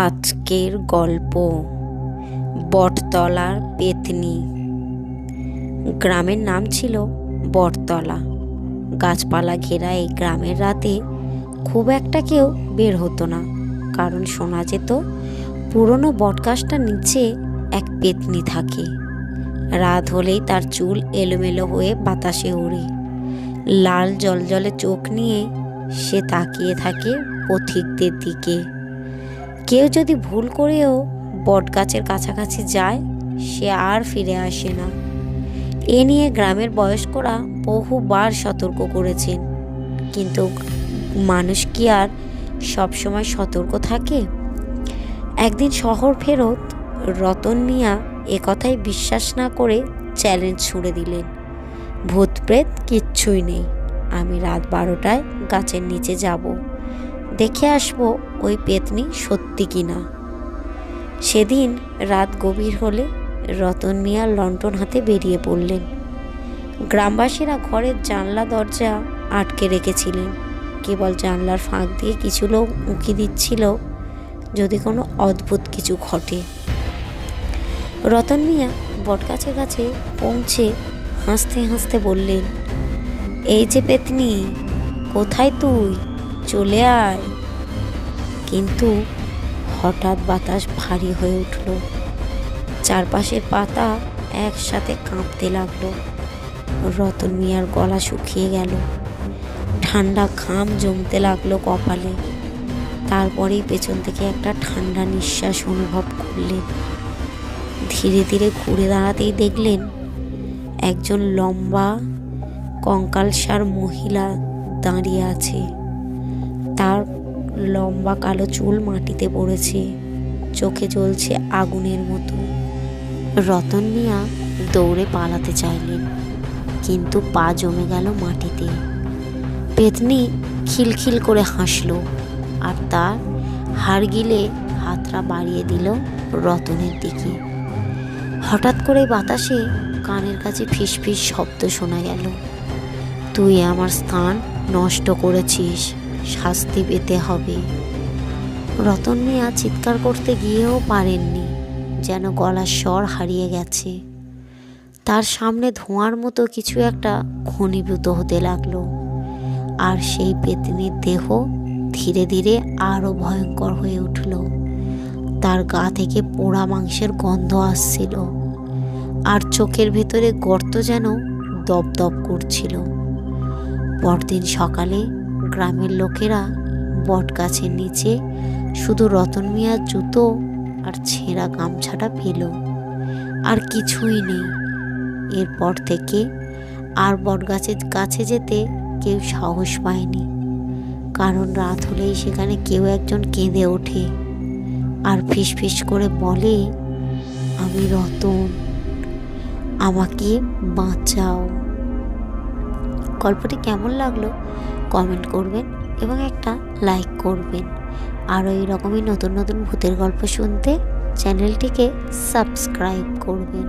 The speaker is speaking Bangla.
আজকের গল্প বটতলার পেতনি। গ্রামের নাম ছিল বটতলা। গাছপালা ঘেরা এই গ্রামের রাতে খুব একটা কেউ বের হতো না, কারণ শোনা যেত পুরনো বটগাছটার নিচে এক পেতনি থাকে। রাত হলেই তার চুল এলোমেলো হয়ে বাতাসে ওড়ে, লাল জলজলে চোখ নিয়ে সে তাকিয়ে থাকে পথিকদের দিকে। কেউ যদি ভুল করেও বটগাছের কাছাকাছি যায়, সে আর ফিরে আসে না। এ নিয়ে গ্রামের বয়স্করা বহুবার সতর্ক করেছেন, কিন্তু মানুষ কি আর সবসময় সতর্ক থাকে? একদিন শহর ফেরত রতন মিয়া একথাই বিশ্বাস না করে চ্যালেঞ্জ ছুড়ে দিলেন, ভূত প্রেত কিচ্ছুই নেই, আমি রাত 12টায় গাছের নিচে যাব, দেখে আসবো ওই পেতনি সত্যি কিনা। সেদিন রাত গভীর হলে রতন মিয়া লণ্ঠন হাতে বেরিয়ে পড়লেন। গ্রামবাসীরা ঘরের জানলা দরজা আটকে রেখেছিলেন, কেবল জানলার ফাঁক দিয়ে কিছু লোক উঁকি দিচ্ছিল যদি কোনো অদ্ভুত কিছু ঘটে। রতন মিয়া বটগাছের কাছে পৌঁছে হাসতে হাসতে বললেন, এই যে পেতনি, কোথায় তুই, চলে আয়। কিন্তু হঠাৎ বাতাস ভারী হয়ে উঠল, চারপাশের পাতা একসাথে কাঁপতে লাগলো। রতন মিয়ার গলা শুকিয়ে গেল, ঠান্ডা ঘাম জমতে লাগলো কপালে। তারপরেই পেছন থেকে একটা ঠান্ডা নিঃশ্বাস অনুভব করলেন। ধীরে ধীরে ঘুরে দাঁড়াতেই দেখলেন একজন লম্বা কঙ্কালসার মহিলা দাঁড়িয়ে আছে। তার লম্বা কালো চুল মাটিতে পড়েছে, চোখে জ্বলছে আগুনের মতো। রতন মিয়া দৌড়ে পালাতে চাইলেন, কিন্তু পা জমে গেল মাটিতে। পেতনি খিলখিল করে হাসল, আর তার হাড় গিলে হাতটা বাড়িয়ে দিল রতনের দিকে। হঠাৎ করে বাতাসে কানের কাছে ফিসফিস শব্দ শোনা গেল, তুই আমার স্থান নষ্ট করেছিস, শাস্তি পেতে হবে। রতন মিয়া চিৎকার করতে গিয়েও পারেননি, যেন গলার স্বর হারিয়ে গেছে। তার সামনে ধোঁয়ার মতো কিছু একটা ঘনীভূত হতে লাগলো, আর সেই পেতনির দেহ ধীরে ধীরে আরো ভয়ঙ্কর হয়ে উঠল। তার গা থেকে পোড়া মাংসের গন্ধ আসছিল, আর চোখের ভেতরে গর্ত যেন দপদপ করছিল। পরদিন সকালে গ্রামের লোকেরা বটগাছের নিচে শুধু রতন মিয়ার জুতো আর ছেঁড়া গামছাটা পেল, আর কিছুই নেই। এরপর থেকে আর বটগাছের কাছে যেতে কেউ সাহস পায়নি, কারণ রাত হলেই সেখানে কেউ একজন কেঁদে ওঠে আর ফিসফিস করে বলে, আমি রতন, আমাকে বাঁচাও। গল্পটি কেমন লাগলো কমেন্ট করবেন এবং একটা লাইক করবেন। আরও এইরকমই নতুন নতুন ভূতের গল্প শুনতে চ্যানেলটিকে সাবস্ক্রাইব করবেন।